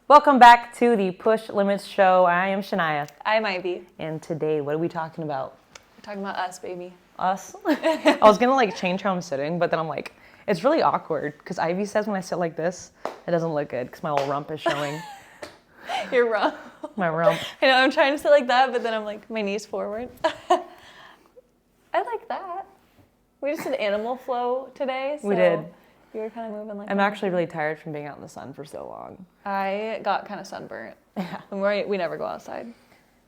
Welcome back to the Push Limits Show. I am Shania. I'm Ivy. And today, what are we talking about? We're talking about us, baby. Us? I was going to change how I'm sitting, but then I'm like, it's really awkward because Ivy says when I sit like this, it doesn't look good because my whole rump is showing. Your rump. My rump. I know, I'm trying to sit like that, but then I'm like, my knees forward. I like that. We just did animal flow today. So we did. You were kind of moving like I'm that. actually really tired from being out in the sun for so long. I got kind of sunburnt. Yeah. And we never go outside.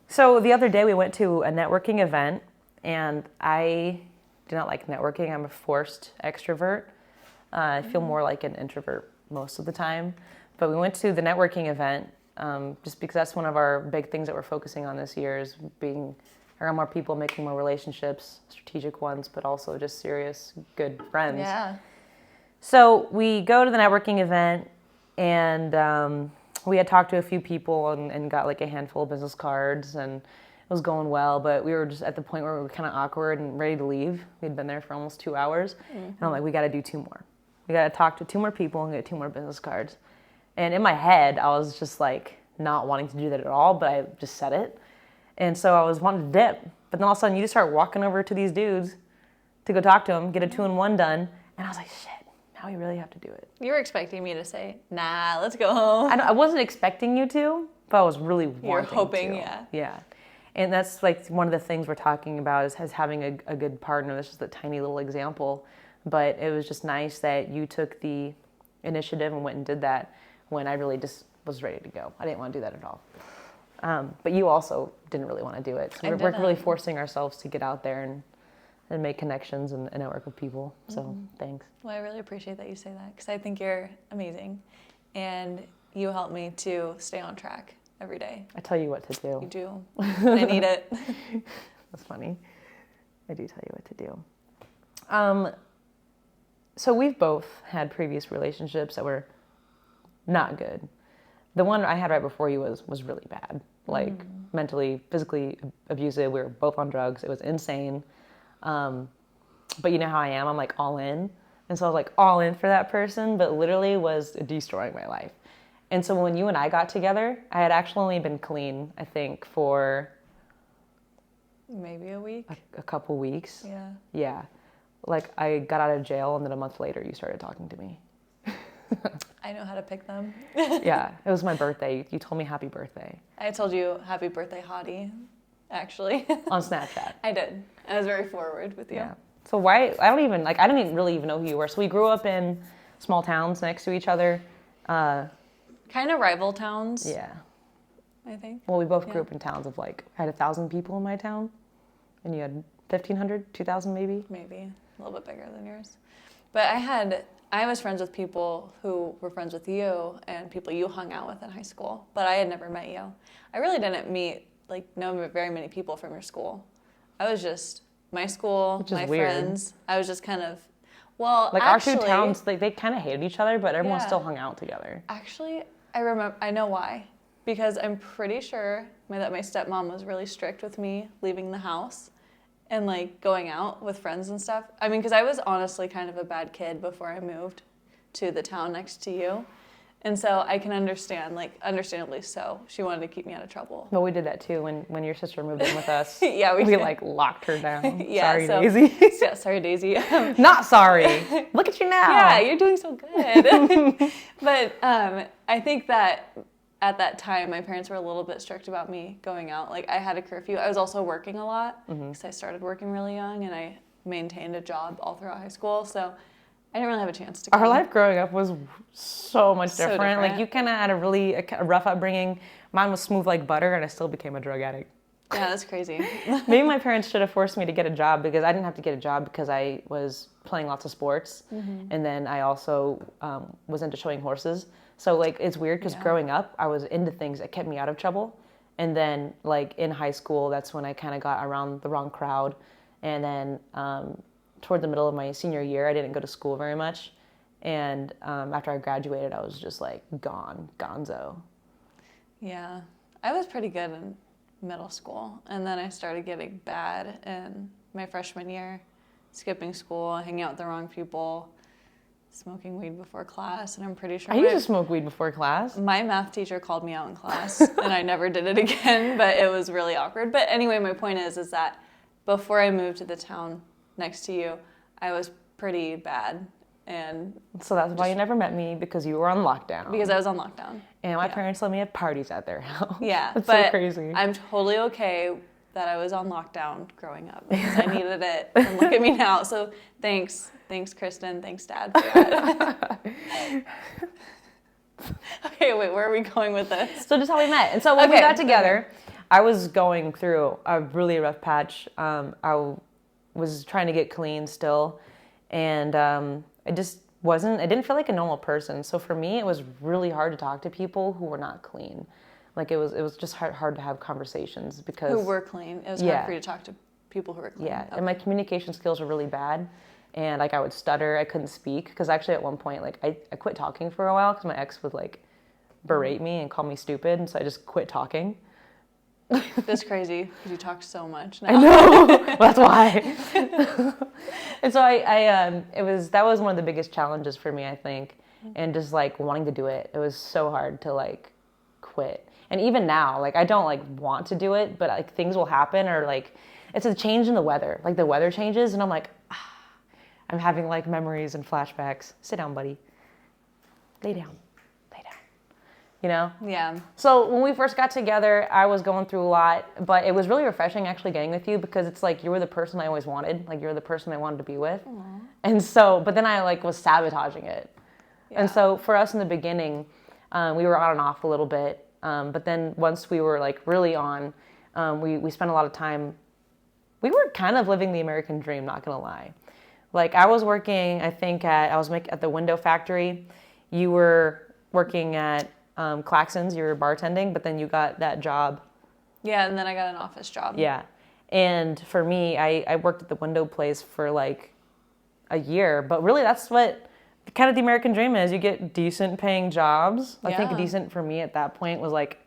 So the other day we went to a networking event, and I do not like networking. I'm a forced extrovert. I feel more like an introvert most of the time. But we went to the networking event just because that's one of our big things that we're focusing on this year is being around more people, making more relationships, strategic ones, but also just serious, good friends. Yeah. So we go to the networking event, and we had talked to a few people and got like a handful of business cards, and it was going well, but we were just at the point where we were kind of awkward and ready to leave. We'd been there for almost 2 hours, and I'm like, we got to do 2 more. We got to talk to 2 more people and get 2 more business cards. And in my head, I was just like not wanting to do that at all, but I just said it. And so I was wanting to dip, but then all of a sudden you just start walking over to these dudes to go talk to them, get a 2-in-1 done, and I was like, shit. Now we really have to do it. You were expecting me to say, nah, let's go home. I wasn't expecting you to, but I was really wanting to. You're hoping, yeah. Yeah. And that's like one of the things we're talking about is having a good partner. This is a tiny little example, but it was just nice that you took the initiative and went and did that when I really just was ready to go. I didn't want to do that at all. But you also didn't really want to do it. So we're really forcing ourselves to get out there and make connections and network with people. So thanks. Well, I really appreciate that you say that because I think you're amazing. And you help me to stay on track every day. I tell you what to do. You do. I need it. That's funny. I do tell you what to do. So we've both had previous relationships that were not good. The one I had right before you was really bad. Like mentally, physically abusive. We were both on drugs. It was insane. But you know how I am, I'm like all in. And so I was like all in for that person, but literally was destroying my life. And so when you and I got together, I had actually only been clean, I think, for maybe a week. A couple weeks. Yeah. Yeah. Like I got out of jail and then a month later you started talking to me. I know how to pick them. Yeah. It was my birthday. You told me happy birthday. I told you happy birthday, hottie. Actually. On Snapchat. I did. I was very forward with you. Yeah. So why, I didn't really even know who you were. So we grew up in small towns next to each other. Kind of rival towns. Yeah. I think. Well, we both grew up in towns of I had 1,000 people in my town. And you had 1,500, 2,000 maybe? Maybe. A little bit bigger than yours. But I was friends with people who were friends with you and people you hung out with in high school. But I had never met you. I really didn't know very many people from your school. I was just my school, my friends. I was just kind of, our 2 towns, they kind of hated each other, but everyone still hung out together. Actually, I know why. Because I'm pretty sure that my stepmom was really strict with me leaving the house and going out with friends and stuff. I mean, because I was honestly kind of a bad kid before I moved to the town next to you. And so I can understand, understandably so, she wanted to keep me out of trouble. Well, we did that too when your sister moved in with us. Yeah, we locked her down. Yeah, sorry, Daisy. Yeah, sorry, Daisy. Not sorry. Look at you now. Yeah, you're doing so good. But I think that at that time, my parents were a little bit strict about me going out. I had a curfew. I was also working a lot because I started working really young and I maintained a job all throughout high school. So I didn't really have a chance to go. Our life growing up was so much different. different. You kind of had a rough upbringing. Mine was smooth like butter, and I still became a drug addict. Yeah, that's crazy. Maybe my parents should have forced me to get a job because I didn't have to get a job because I was playing lots of sports. And then I also was into showing horses. So it's weird because growing up, I was into things that kept me out of trouble. And then in high school, that's when I kind of got around the wrong crowd. And then toward the middle of my senior year, I didn't go to school very much. And after I graduated, I was just gonzo. Yeah, I was pretty good in middle school. And then I started getting bad in my freshman year, skipping school, hanging out with the wrong people. smoking weed before class, and I'm pretty sure I used to smoke weed before class. my math teacher called me out in class, and I never did it again, but it was really awkward. But anyway, my point is that before I moved to the town next to you, I was pretty bad. And so that's why you never met me, because you were on lockdown. Because I was on lockdown. And my parents let me have parties at their house. Yeah, That's but so crazy. I'm totally okay that I was on lockdown growing up because I needed it. And look at me now. So thanks, Kristen. Thanks, Dad, for that. Okay, wait, where are we going with this? So just how we met. And so when we got together, I was going through a really rough patch. I was trying to get clean still, and I just wasn't. I didn't feel like a normal person. So for me, it was really hard to talk to people who were not clean. Like it was just hard to have conversations because who were clean. It was hard for you to talk to people who were clean. Yeah, and my communication skills were really bad, and like I would stutter. I couldn't speak because actually at one point like I quit talking for a while because my ex would like berate me and call me stupid, and so I just quit talking. That's crazy because you talk so much now. I know. That's why. And so that was one of the biggest challenges for me, I think, and just like wanting to do it. It was so hard to like quit. And even now, like I don't like want to do it, but like things will happen, or like it's a change in the weather. Like the weather changes, and I'm like, I'm having like memories and flashbacks. Sit down, buddy. Lay down. You know? Yeah. So when we first got together, I was going through a lot, but it was really refreshing actually getting with you because it's like you were the person I always wanted. Like you're the person I wanted to be with. Aww. And so, but then I like was sabotaging it. Yeah. And so for us in the beginning, we were on and off a little bit. But then once we were like really on, we spent a lot of time. We were kind of living the American dream, not gonna lie. Like I was working, I think at the window factory. You were working at Claxons, you were bartending, but then you got that job. Yeah, and then I got an office job. Yeah. And for me, I worked at the window place for like a year, but really that's what kind of the American dream is. You get decent paying jobs. Yeah. I think decent for me at that point was like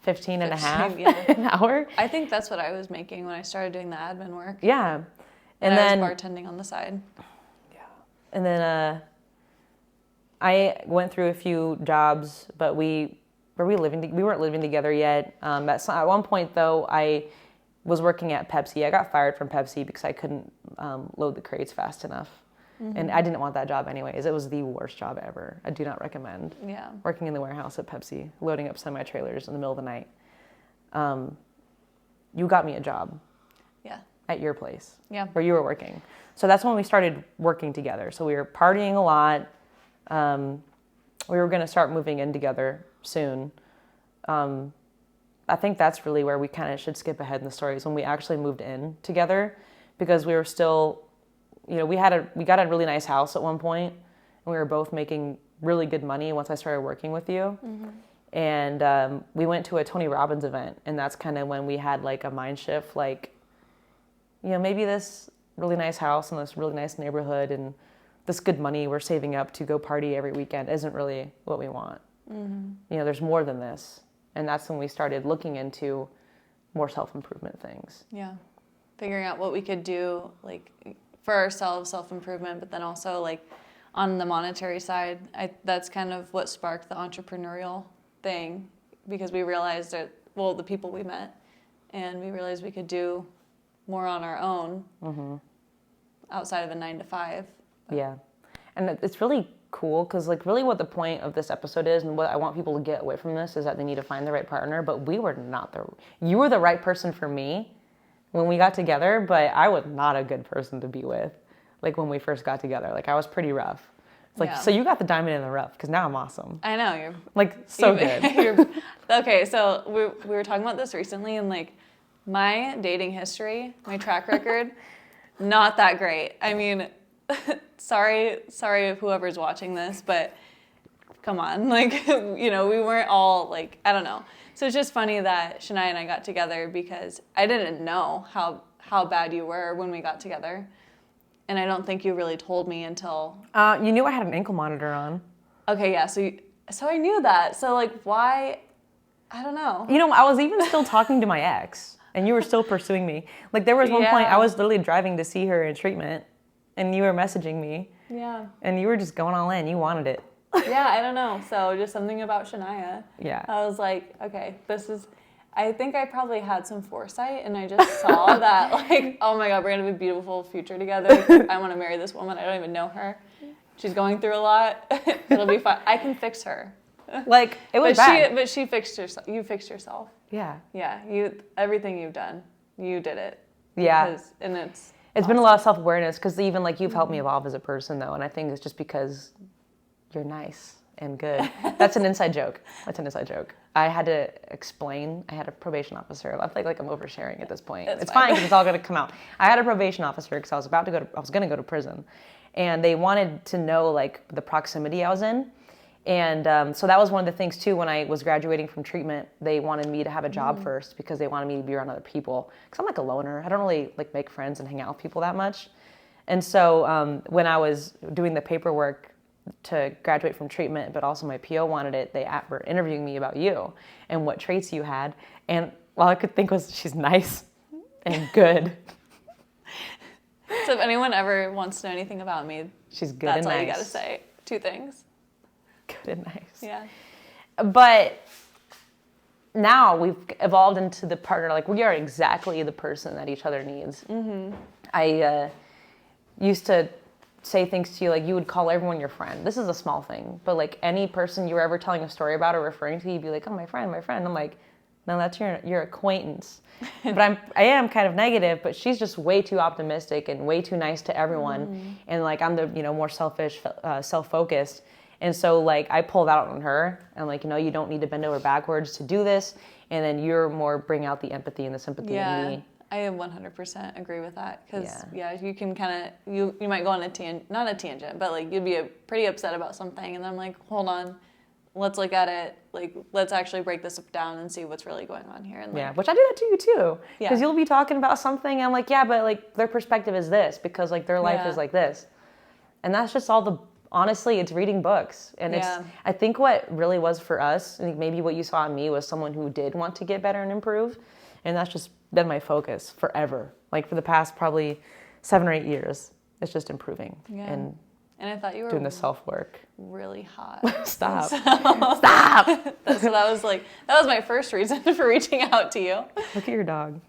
15 and a half an hour. I think that's what I was making when I started doing the admin work. Yeah. And then I was bartending on the side. Yeah. And then I went through a few jobs, but we weren't living together yet. At one point, though, I was working at Pepsi. I got fired from Pepsi because I couldn't load the crates fast enough. Mm-hmm. And I didn't want that job anyways. It was the worst job ever. I do not recommend working in the warehouse at Pepsi, loading up semi-trailers in the middle of the night. You got me a job at your place where you were working. So that's when we started working together. So we were partying a lot. We were going to start moving in together soon. I think that's really where we kind of should skip ahead in the story, is when we actually moved in together, because we were still, we got a really nice house at one point, and we were both making really good money once I started working with you. Mm-hmm. And we went to a Tony Robbins event, and that's kind of when we had like a mind shift, like, maybe this really nice house in this really nice neighborhood and this good money we're saving up to go party every weekend isn't really what we want. Mm-hmm. There's more than this. And that's when we started looking into more self-improvement things. Yeah. Figuring out what we could do, like, for ourselves, self-improvement, but then also, like, on the monetary side, that's kind of what sparked the entrepreneurial thing, because we realized that, the people we met, and we realized we could do more on our own outside of a 9-to-5. Yeah. And it's really cool because like really what the point of this episode is, and what I want people to get away from this, is that they need to find the right partner. But you were the right person for me when we got together, but I was not a good person to be with. Like when we first got together, like I was pretty rough. It's like, so you got the diamond in the rough because now I'm awesome. I know, you're like so good. Okay, so we were talking about this recently, and like my dating history, my track record, not that great. I mean, sorry if whoever's watching this, but come on, like, we weren't all like, I don't know. So it's just funny that Shania and I got together because I didn't know how bad you were when we got together. And I don't think you really told me until... You knew I had an ankle monitor on. Okay, yeah, so I knew that. So like, why, I don't know. I was even still talking to my ex, and you were still pursuing me. Like there was one point I was literally driving to see her in treatment, and you were messaging me. Yeah. And you were just going all in. You wanted it. Yeah, I don't know. So just something about Shania. Yeah. I was like, okay, I think I probably had some foresight, and I just saw that, like, oh my God, we're going to have a beautiful future together. I want to marry this woman. I don't even know her. She's going through a lot. It'll be fine. I can fix her. Like, it was bad. But she fixed herself. You fixed yourself. Yeah. Yeah. Everything you've done, you did it. Yeah. And it's awesome. Been a lot of self-awareness, because even, like, you've helped me evolve as a person, though, and I think it's just because you're nice and good. That's an inside joke. I had to explain. I had a probation officer. I feel like I'm oversharing at this point. It's fine because it's all going to come out. I had a probation officer because I was going to go to prison, and they wanted to know, like, the proximity I was in. And so that was one of the things too. When I was graduating from treatment, they wanted me to have a job first, because they wanted me to be around other people. Because I'm like a loner. I don't really like make friends and hang out with people that much. And so when I was doing the paperwork to graduate from treatment, but also my PO wanted it, they were interviewing me about you and what traits you had. And all I could think was, she's nice and good. So if anyone ever wants to know anything about me, she's good that's and all nice. you gotta say. 2 things. Good and nice. Yeah. But now we've evolved into the partner. Like, we are exactly the person that each other needs. Mm-hmm. I used to say things to you, like, you would call everyone your friend. This is a small thing, but like any person you were ever telling a story about or referring to, you'd be like, oh, my friend. I'm like, no, that's your acquaintance. But I am kind of negative, but she's just way too optimistic and way too nice to everyone. And like, I'm the, more selfish, self-focused. And so like, I pull that out on her, and like, you don't need to bend over backwards to do this. And then you're more bring out the empathy and the sympathy in me. I 100% agree with that, because you can kind of you might go on not a tangent, but like you'd be pretty upset about something, and then I'm like, hold on, let's look at it, like let's actually break this down and see what's really going on here. And like, which I do that to you too, because you'll be talking about something, and I'm like, yeah, but like their perspective is this, because like their life is like this, and that's just all honestly, it's reading books, and I think what really was for us, I think maybe what you saw in me was someone who did want to get better and improve. And that's just been my focus forever. Like for the past probably 7 or 8 years, it's just improving and I thought you were doing the self work. Really hot. Stop. So, Stop. So that was my first reason for reaching out to you. Look at your dog.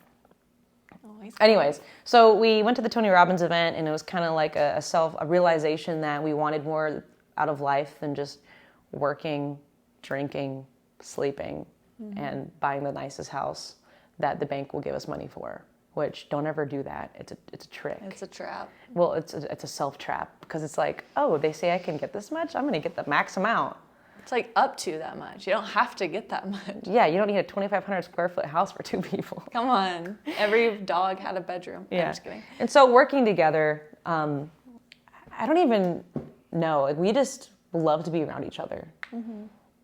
Oh, anyways, so we went to the Tony Robbins event, and it was kind of like a realization that we wanted more out of life than just working, drinking, sleeping, and buying the nicest house that the bank will give us money for, which don't ever do that. It's a trick. It's a trap. Well, it's a self trap, because it's like, oh, they say I can get this much, I'm going to get the max amount. It's like up to that much. You don't have to get that much. Yeah, you don't need a 2,500 square foot house for 2 people. Come on. Every dog had a bedroom. Yeah. I'm just kidding. And so working together, I don't even know. Like, we just love to be around each other. Mm-hmm.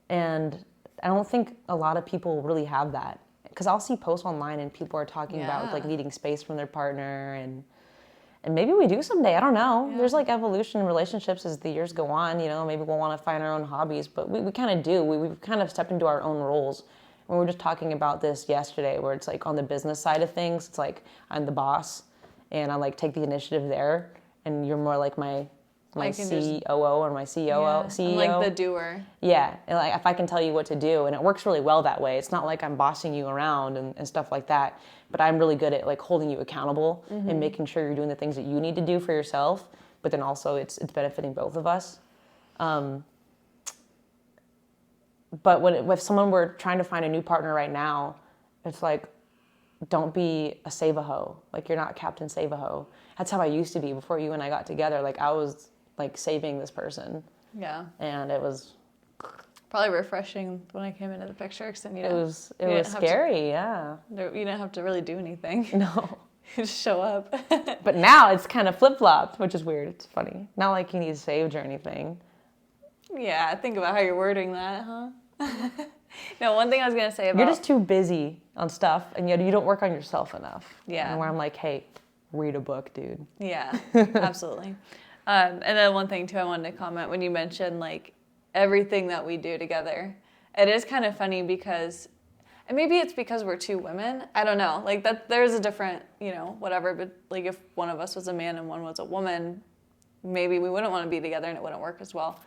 And I don't think a lot of people really have that. Because I'll see posts online and people are talking about like needing space from their partner, and maybe we do someday. I don't know. There's like evolution in relationships as the years go on. Maybe we'll want to find our own hobbies, but we kind of do. We've kind of stepped into our own roles. We were just talking about this yesterday, where it's like on the business side of things, it's like I'm the boss, and I like take the initiative there, and you're more like my COO or my CEO. I'm like the doer. Yeah, and like if I can tell you what to do, and it works really well that way. It's not like I'm bossing you around and stuff like that, but I'm really good at like holding you accountable and making sure you're doing the things that you need to do for yourself, but then also it's benefiting both of us. But if someone were trying to find a new partner right now, it's like, don't be a save-a-hoe. Like, you're not Captain Save-a-hoe. That's how I used to be before you and I got together. Like, I was like saving this person. Yeah. And it was probably refreshing when I came into the picture, because then it was scary. You didn't have to really do anything. No. You just show up. But now it's kind of flip-flopped, which is weird. It's funny. Not like you need saved or anything. Yeah, think about how you're wording that, huh? No, one thing I was going to say about... You're just too busy on stuff, and yet you don't work on yourself enough. Yeah. And where I'm like, hey, read a book, dude. Yeah, absolutely. And then one thing, too, I wanted to comment when you mentioned, like, everything that we do together. It is kind of funny because... And maybe it's because we're 2 women. I don't know. Like, that there's a different, whatever. But, like, if one of us was a man and one was a woman, maybe we wouldn't want to be together and it wouldn't work as well.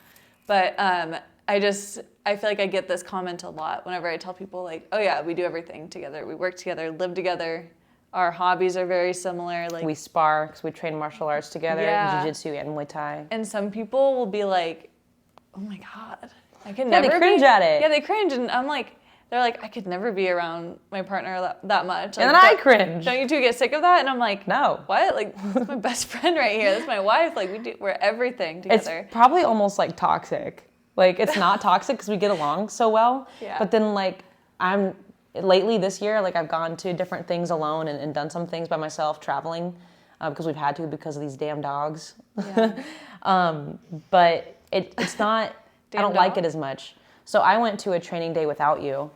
But I feel like I get this comment a lot whenever I tell people like, oh yeah, we do everything together. We work together, live together. Our hobbies are very similar. Like we spar because we train martial arts together, jiu-jitsu and Muay Thai. And some people will be like, oh my God, I can never they cringe at it. Yeah, they cringe. And I'm like, they're like, I could never be around my partner that much. Like, and then I cringe. Don't you two get sick of that? And I'm like, no. What? Like, that's my best friend right here. That's my wife. Like, we're everything together. It's probably almost like toxic. Like, it's not toxic because we get along so well. Yeah. But then, like, lately this year, like, I've gone to different things alone and done some things by myself, traveling, because we've had to because of these damn dogs. Yeah. But it's not, I don't like it as much. So I went to a training day without you.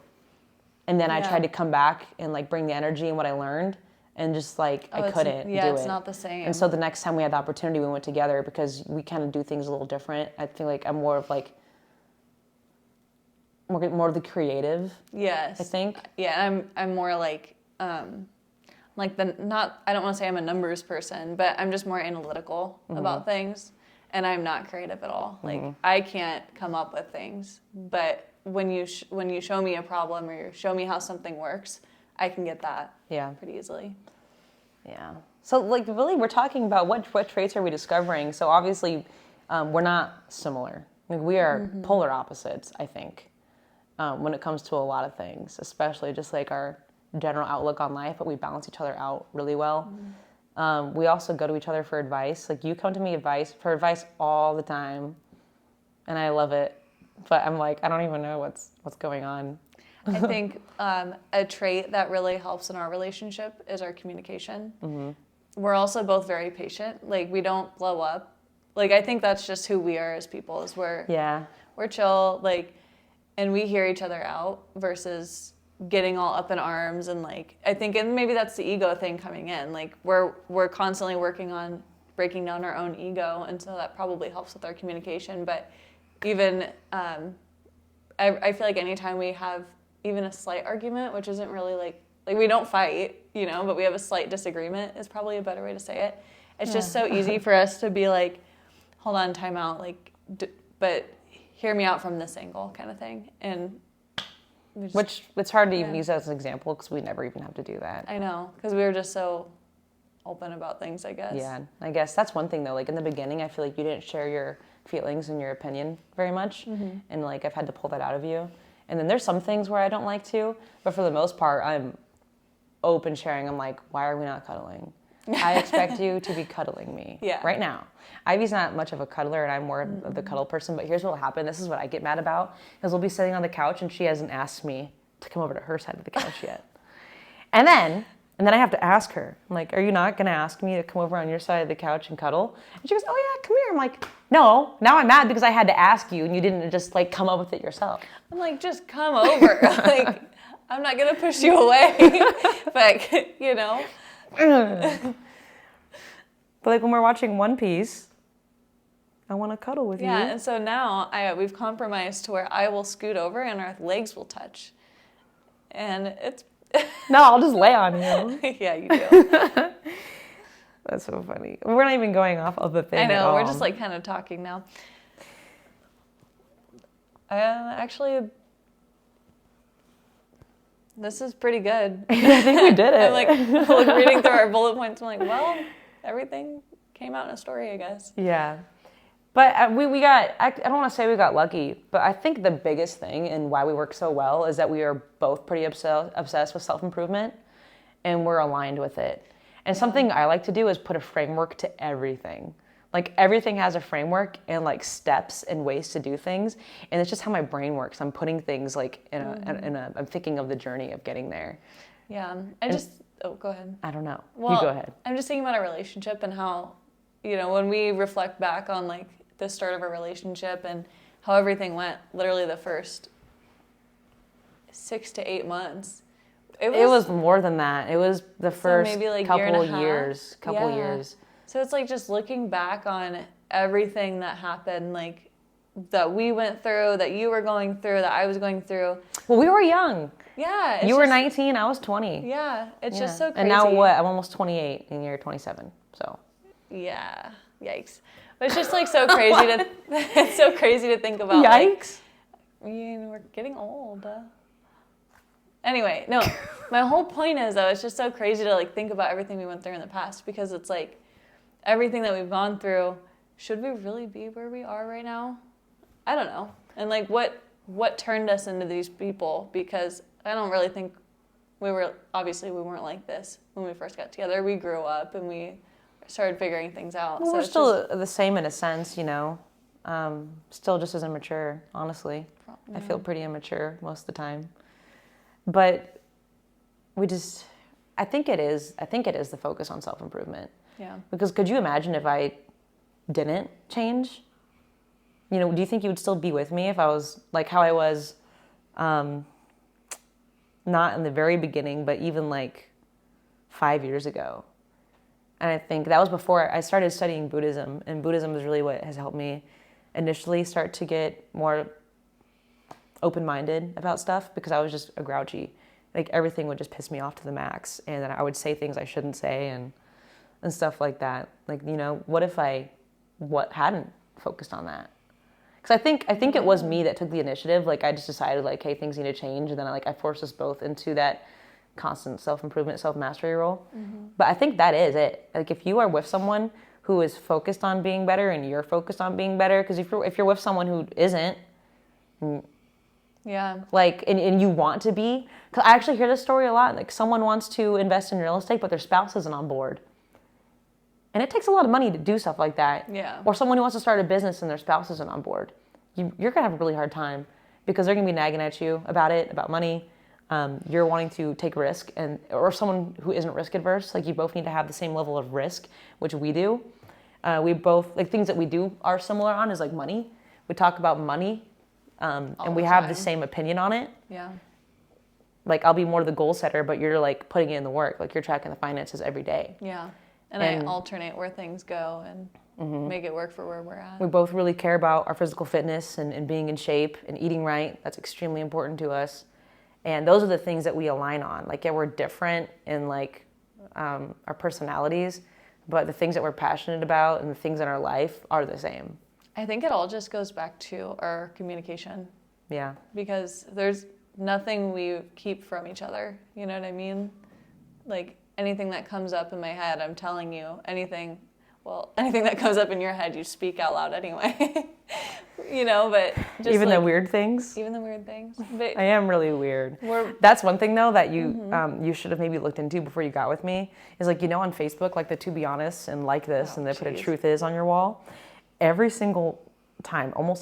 And then I tried to come back and like bring the energy and what I learned, and just like I couldn't do it. Yeah, it's not the same. And so the next time we had the opportunity, we went together because we kind of do things a little different. I feel like I'm more of like more of the creative. Yes. I think. Yeah, I'm more like I don't want to say I'm a numbers person, but I'm just more analytical about things, and I'm not creative at all. Like I can't come up with things, but when you show me a problem or you show me how something works, I can get that pretty easily. Yeah. So like really we're talking about what traits are we discovering? So obviously we're not similar. Like we are polar opposites, I think, when it comes to a lot of things, especially just like our general outlook on life, but we balance each other out really well. We also go to each other for advice. Like you come to me for advice all the time, and I love it. But I'm like, I don't even know what's going on. I think a trait that really helps in our relationship is our communication. We're also both very patient. Like we don't blow up. Like I think that's just who we are as people. Is we're chill. Like, and we hear each other out versus getting all up in arms and like I think, and maybe that's the ego thing coming in. Like we're constantly working on breaking down our own ego, and so that probably helps with our communication. But even I feel like anytime we have even a slight argument, which isn't really like we don't fight, but we have a slight disagreement is probably a better way to say it. It's just so easy for us to be like, hold on, time out, like, but hear me out from this angle kind of thing. And which it's hard to even use that as an example because we never even have to do that. I know, because we were just so open about things, I guess. Yeah, I guess that's one thing though. Like in the beginning, I feel like you didn't share your feelings and your opinion very much, and like I've had to pull that out of you. And then there's some things where I don't like to, but for the most part, I'm open sharing. I'm like, why are we not cuddling? I expect you to be cuddling me right now. Ivy's not much of a cuddler, and I'm more of the cuddle person. But here's what will happen. This is what I get mad about: is we'll be sitting on the couch, and she hasn't asked me to come over to her side of the couch yet, and then I have to ask her. I'm like, are you not going to ask me to come over on your side of the couch and cuddle? And she goes, oh yeah, come here. I'm like, no, now I'm mad because I had to ask you and you didn't just like come up with it yourself. I'm like, just come over. Like, I'm not going to push you away. But, But like when we're watching One Piece, I want to cuddle with you. Yeah, and so now we've compromised to where I will scoot over and our legs will touch. And it's... No, I'll just lay on you. Yeah, you do. That's so funny. We're not even going off of the thing. I know, at all. We're just like kind of talking now. Actually, this is pretty good. I think we did it. I'm like reading through our bullet points. I'm like, well, everything came out in a story, I guess. Yeah. But we got, I don't want to say we got lucky, but I think the biggest thing and why we work so well is that we are both pretty obsessed with self-improvement, and we're aligned with it. And something I like to do is put a framework to everything. Like everything has a framework and like steps and ways to do things. And it's just how my brain works. I'm putting things like I'm thinking of the journey of getting there. Yeah. Go ahead. I don't know. Well, you go ahead. I'm just thinking about our relationship and how, when we reflect back on like the start of our relationship and how everything went, literally the first 6 to 8 months. It was more than that. It was the first maybe like couple years. years. So it's like just looking back on everything that happened, like that we went through, that you were going through, that I was going through. Well, we were young. Yeah. You were 19, I was 20. Yeah. It's just so crazy. And now what? I'm almost 28 and you're 27. So. Yeah, yikes. But it's just like so crazy to it's so crazy to think about. Yikes. Like, we're getting old. Anyway, no. My whole point is though, it's just so crazy to like think about everything we went through in the past because it's like everything that we've gone through, should we really be where we are right now? I don't know. And like what turned us into these people, because I don't really think we weren't like this when we first got together. We grew up and we started figuring things out. Well, so we're still the same in a sense, still just as immature, honestly. I feel pretty immature most of the time. But I think it is the focus on self-improvement. Yeah. Because could you imagine if I didn't change? Do you think you would still be with me if I was like how I was, not in the very beginning, but even like 5 years ago? And I think that was before I started studying Buddhism, and Buddhism is really what has helped me initially start to get more open-minded about stuff, because I was just a grouchy. Like everything would just piss me off to the max, and then I would say things I shouldn't say and stuff like that. Like, what if I hadn't focused on that? Because I think it was me that took the initiative. Like I just decided like, hey, things need to change, and then I forced us both into that constant self-improvement, self-mastery role. Mm-hmm. But I think that is it. Like if you are with someone who is focused on being better and you're focused on being better, because if you're with someone who isn't, yeah, like and you want to be, because I actually hear this story a lot. Like someone wants to invest in real estate, but their spouse isn't on board. And it takes a lot of money to do stuff like that. Yeah. Or someone who wants to start a business and their spouse isn't on board. You're going to have a really hard time, because they're going to be nagging at you about money. You're wanting to take risk, or someone who isn't risk adverse. Like you both need to have the same level of risk, which we do. We both, like things that we do are similar on is like money. We talk about money, and we have the same opinion on it. Yeah. Like I'll be more the goal setter, but you're like putting in the work. Like you're tracking the finances every day. Yeah. And I alternate where things go and make it work for where we're at. We both really care about our physical fitness and being in shape and eating right. That's extremely important to us. And those are the things that we align on. Like, yeah, we're different in like our personalities, but the things that we're passionate about and the things in our life are the same. I think it all just goes back to our communication. Yeah. Because there's nothing we keep from each other. You know what I mean? Like anything that comes up in my head, I'm telling you. Anything that comes up in your head, you speak out loud anyway. But just even the weird things. Even the weird things. But I am really weird. That's one thing though that you you should have maybe looked into before you got with me. Is like on Facebook, like the to be honest and like this, and they put a truth is on your wall. Almost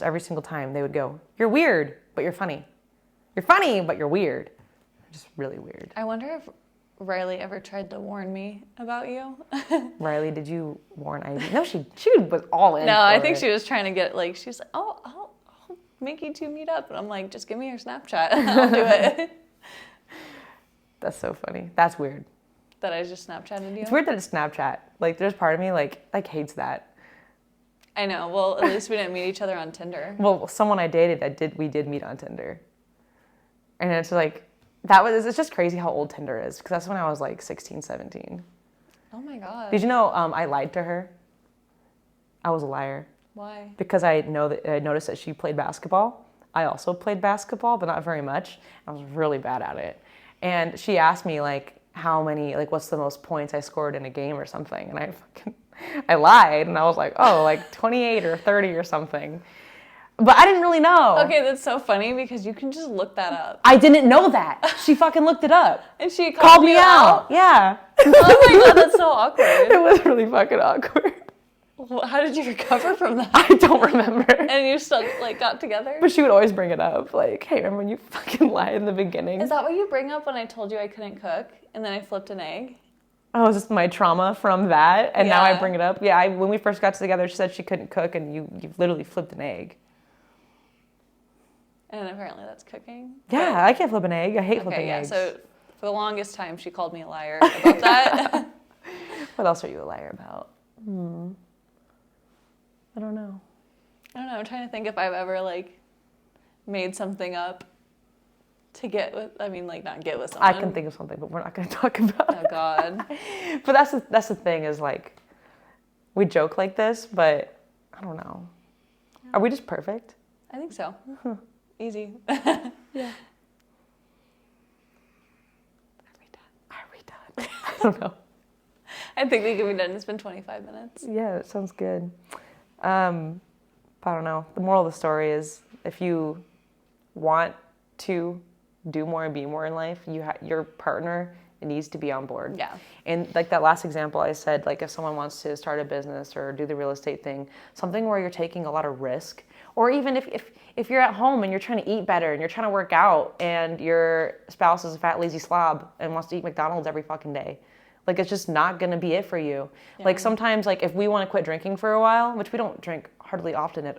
every single time, they would go, "You're weird, but you're funny. You're funny, but you're weird." Just really weird. I wonder if Riley ever tried to warn me about you. Riley, did you warn Ivy? No, she was all in. No, I think she was trying to get she's like, "Oh, I'll make you two meet up," and I'm like, "Just give me your Snapchat, I'll do it." That's so funny. That's weird. That I just Snapchatted you. It's weird that it's Snapchat. Like, there's part of me like hates that. I know. Well, at least we didn't meet each other on Tinder. Well, someone I dated, we did meet on Tinder, and it's like. It's just crazy how old Tinder is, because that's when I was like 16, 17. Oh my God. Did you know I lied to her? I was a liar. Why? Because I noticed that she played basketball. I also played basketball, but not very much. I was really bad at it. And she asked me like what's the most points I scored in a game or something. And I lied, and I was like, oh, like 28 or 30 or something. But I didn't really know. Okay, that's so funny because you can just look that up. I didn't know that. She fucking looked it up. And she called me out? Yeah. Oh my God, that's so awkward. It was really fucking awkward. How did you recover from that? I don't remember. And you still got together? But she would always bring it up. Like, hey, remember when you fucking lied in the beginning? Is that what you bring up when I told you I couldn't cook and then I flipped an egg? Oh, it's just my trauma from that, and now I bring it up. Yeah, when we first got together, she said she couldn't cook, and you literally flipped an egg. And apparently that's cooking. Yeah, I can't flip an egg. I hate flipping eggs. So for the longest time, she called me a liar about that. What else are you a liar about? I don't know. I'm trying to think if I've ever made something up to get with. I mean, not get with someone. I can think of something, but we're not going to talk about it. Oh God. But that's the thing is we joke like this, but I don't know. Are we just perfect? I think so. Easy. Yeah. Are we done? I don't know. I think we can be done. It's been 25 minutes. Yeah, that sounds good. But I don't know. The moral of the story is if you want to do more and be more in life, your partner needs to be on board. Yeah. And like that last example I said, like if someone wants to start a business or do the real estate thing, something where you're taking a lot of risk, or even if you're at home and you're trying to eat better and you're trying to work out and your spouse is a fat lazy slob and wants to eat McDonald's every fucking day. Like it's just not gonna be it for you. Yeah. Like sometimes, like if we want to quit drinking for a while, which we don't drink hardly often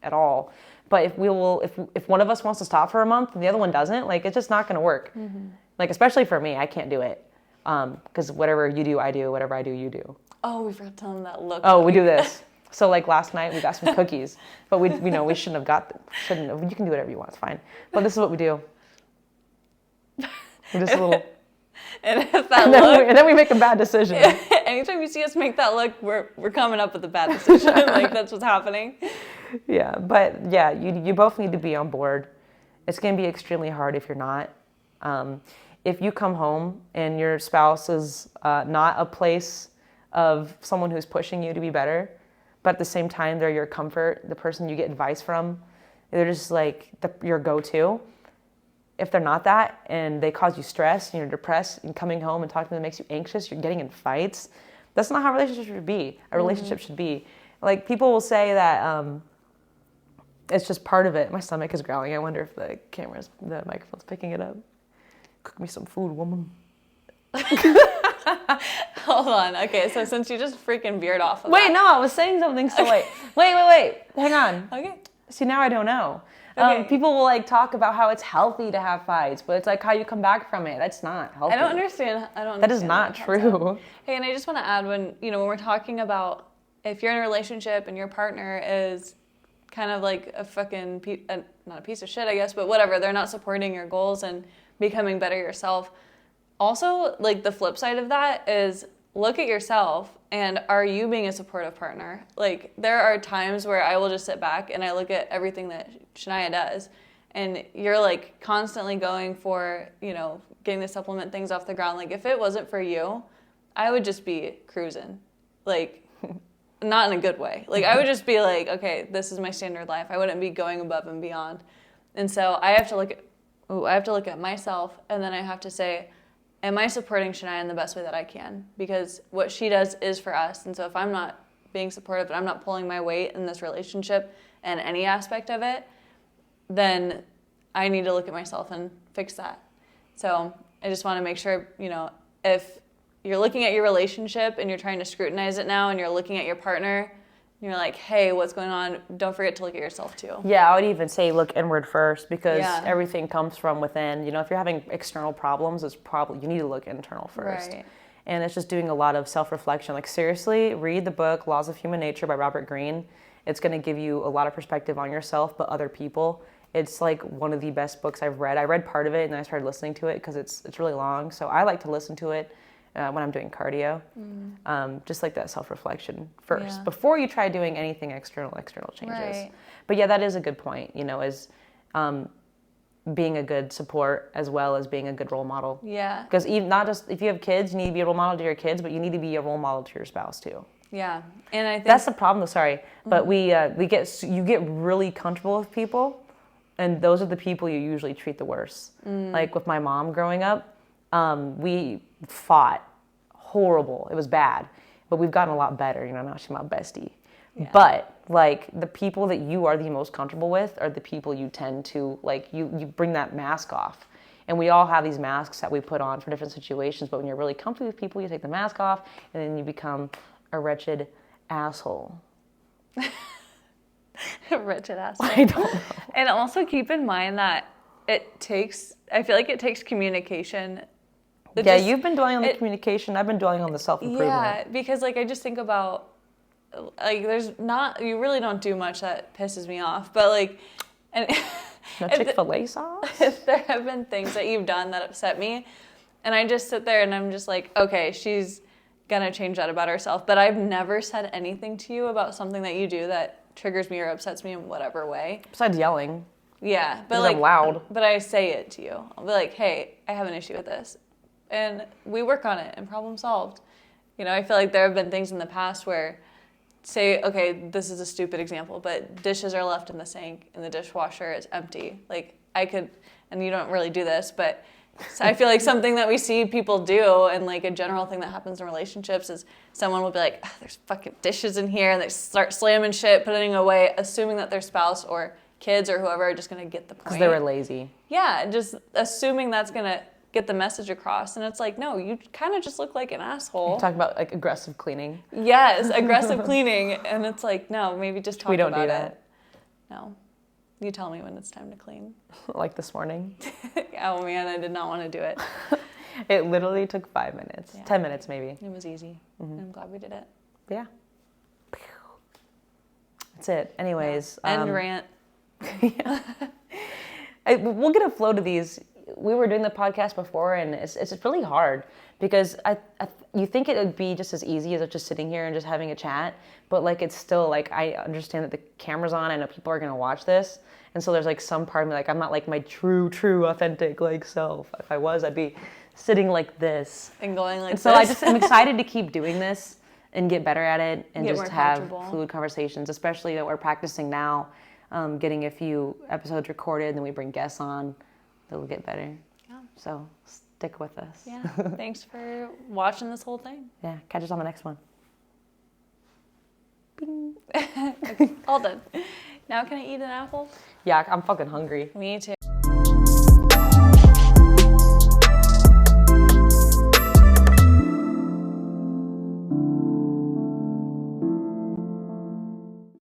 at all, but if one of us wants to stop for a month and the other one doesn't, like it's just not gonna work. Mm-hmm. Like especially for me, I can't do it because whatever you do, I do. Whatever I do, you do. Oh, we forgot to tell them that look. Oh, we do this. So like last night we got some cookies, but we shouldn't have got them. Shouldn't have. You can do whatever you want. It's fine. But this is what we do. We're just a little. And if that look, and then we make a bad decision. Anytime you see us make that look, we're coming up with a bad decision. Like that's what's happening. Yeah, but yeah, you both need to be on board. It's going to be extremely hard if you're not. If you come home and your spouse is not a place of someone who's pushing you to be better, but at the same time they're your comfort, the person you get advice from, they're just like your go-to. If they're not that and they cause you stress and you're depressed and coming home and talking to them makes you anxious, you're getting in fights, that's not how a relationship should be. A relationship should be. Like people will say that it's just part of it. My stomach is growling. I wonder if the microphone's picking it up. Cook me some food, woman. Hold on. Okay, so since you just freaking veered off of Wait, no, I was saying something, so wait. Hang on. Okay. See, now I don't know. Okay. People will like talk about how it's healthy to have fights, but it's like how you come back from it. That's not healthy. I don't understand. That is not true. Hey, and I just want to add when we're talking about if you're in a relationship and your partner is kind of like a fucking not a piece of shit, I guess, but whatever, they're not supporting your goals and becoming better yourself. Also, like the flip side of that is look at yourself and are you being a supportive partner? Like there are times where I will just sit back and I look at everything that Shania does and you're like constantly going for, getting the supplement things off the ground. Like if it wasn't for you, I would just be cruising. Like not in a good way. Like I would just be like, okay, this is my standard life. I wouldn't be going above and beyond. And so I have to look at myself and then I have to say, am I supporting Shania in the best way that I can? Because what she does is for us. And so if I'm not being supportive and I'm not pulling my weight in this relationship and any aspect of it, then I need to look at myself and fix that. So I just want to make sure, if you're looking at your relationship and you're trying to scrutinize it now and you're looking at your partner, you're like, hey, what's going on? Don't forget to look at yourself too. Yeah, I would even say look inward first because everything comes from within. If you're having external problems, you need to look internal first. Right. And it's just doing a lot of self-reflection. Like seriously, read the book Laws of Human Nature by Robert Greene. It's going to give you a lot of perspective on yourself, but other people. It's like one of the best books I've read. I read part of it and then I started listening to it because it's really long. So I like to listen to it when I'm doing cardio, just like that self-reflection first before you try doing anything external changes. Right. But yeah, that is a good point, is being a good support as well as being a good role model. Yeah. Because not just if you have kids, you need to be a role model to your kids, but you need to be a role model to your spouse too. Yeah. And I think that's the problem, sorry. But you get really comfortable with people and those are the people you usually treat the worst. Like with my mom growing up, we fought horrible. It was bad, but we've gotten a lot better. Now she's my bestie. Yeah. But like the people that you are the most comfortable with are the people you tend to like. You bring that mask off, and we all have these masks that we put on for different situations. But when you're really comfortable with people, you take the mask off, and then you become a wretched asshole. A wretched asshole. I don't know. And also keep in mind that I feel like it takes communication. You've been dwelling on the communication. I've been dwelling on the self-improvement. Yeah, because I just think about, you really don't do much that pisses me off. But no Chick-fil-A sauce? If there have been things that you've done that upset me, and I just sit there and I'm just like, okay, she's gonna change that about ourselves. But I've never said anything to you about something that you do that triggers me or upsets me in whatever way. Besides yelling. Yeah, but Because like I'm loud. But I say it to you. I'll be like, hey, I have an issue with this, and we work on it, and problem solved. You know, I feel like there have been things in the past where, say, okay, this is a stupid example, but dishes are left in the sink and the dishwasher is empty. Like I could, and you don't really do this, but I feel like something that we see people do, and like a general thing that happens in relationships is someone will be like, there's fucking dishes in here, and they start slamming shit, putting it away, assuming that their spouse or kids or whoever are just going to get the point. Because they were lazy. Yeah, just assuming that's going to get the message across. And it's like, no, you kind of just look like an asshole. Talking about like aggressive cleaning. Yes, aggressive cleaning. And it's like, no, maybe just talk We don't about do that. it. No. You tell me when it's time to clean. Like this morning. Oh man, I did not want to do it. It literally took 5 minutes. Yeah. 10 minutes maybe. It was easy. And I'm glad we did it. Yeah. That's it. Anyways. End rant. We'll get a flow to these. We were doing the podcast before, and it's really hard because you think it would be just as easy as just sitting here and just having a chat, but like it's still like I understand that the camera's on. I know people are gonna watch this, and so there's like some part of me like I'm not like my true authentic like self. If I was, I'd be sitting like this And going like and this. so I'm excited to keep doing this and get better at it and Get just more have comfortable. fluid conversations, especially that we're practicing now, getting a few episodes recorded, and then we bring guests on. It'll get better. Yeah. So stick with us. Yeah. Thanks for watching this whole thing. Yeah. Catch us on the next one. Bing. Okay, all done. Now can I eat an apple? Yeah, I'm fucking hungry. Me too.